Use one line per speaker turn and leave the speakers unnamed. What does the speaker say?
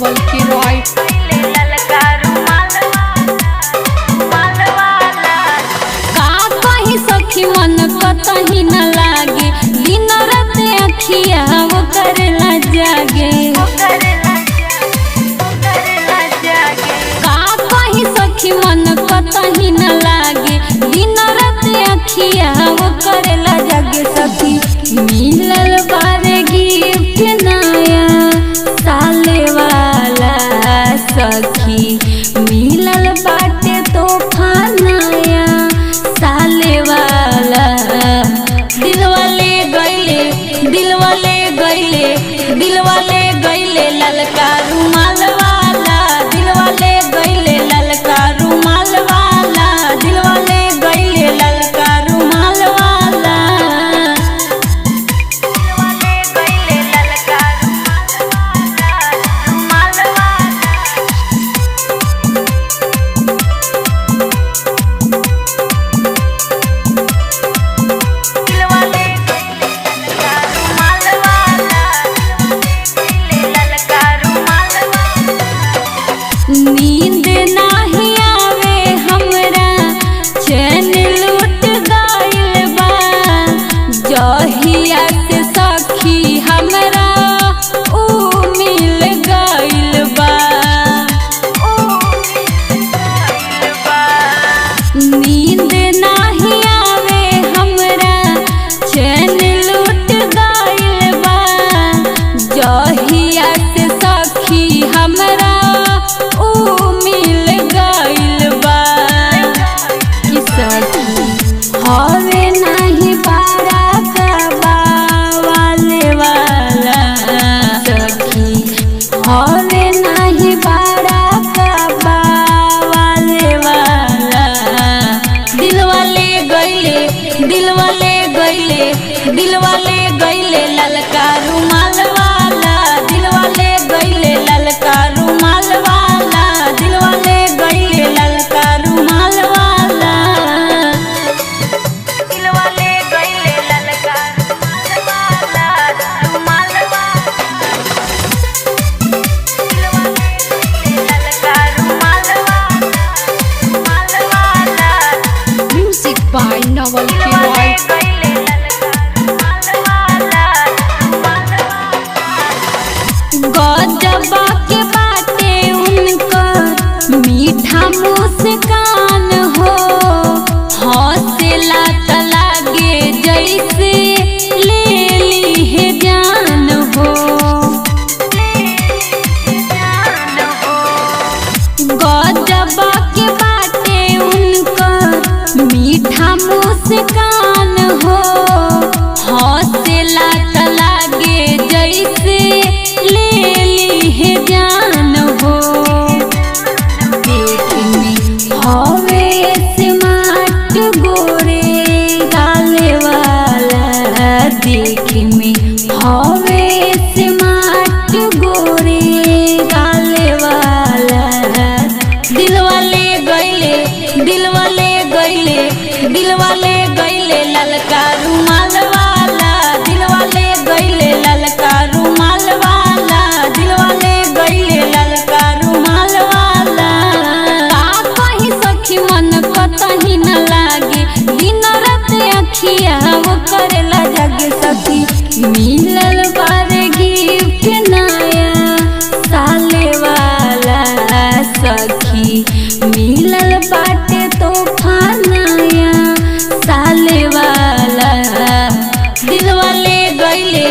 नवल की रॉय सखी मन कतही न लागे दिन रात अखिया वो करेला जागे का कही सखी मन कतही न लागे दिन रात अखिया वो करेला जागे। सखी मिलल बारे गिफ्ट नया साले वाला सखी मिलल बाटे तोहफा नया साले वाला दिलवाले गईले ललका रुमाल वाला दिलवाले गईले ललका रुमाल वाला दिलवाले गईले ललका रुमाल वाला दिलवाले गईले ललका रुमाल नींद नाही आवे हमरा चैन लूट गइल बा जहिया से सखी हमरा ऊ मिल गइल बा नींद नाही आवे हमरा चैन लूट गइल बा जहिया से सखी हमरा हवे नहीं बारा कबा वाले वाला सखी हवे नहीं बारा कबा वाले वाला दिलवाले गईले ललका रुमाल वाला दिलवाले गईले ललका रुमाल वाला दिलवाले गईले ललका रुमाल वाला दिलवाले गईले ललका रुमाल वाला दिलवाले ललका रुमाल वाला म्यूजिक बाय नवल की रॉय गजबा के बाटे उनकर मीठा मुस्कान हो हौसला त लागे जैसे ले ली है जान हो गजबा के बाटे उनकर मीठा मुस्कान हो हौसला त लागे जैसे ले ली है जान हो देखने हवे स्मार्ट गोरे गाले वाला देखने हवे स्मार्ट गोरे गाले वाला दिलवाले गईले ललका रुमाल वाला दिलवाले गईले ललका रुमाल वाला दिलवाले गईले ललका रुमाल वाला का कही सखी मन कतही न लागे दिन रात अखिया वो करेला जागे। सखी मिलल बारे गिफ्ट नया साले वाला सखी मिलल बाटे तोहफा नया साले वाला दिलवाले गईले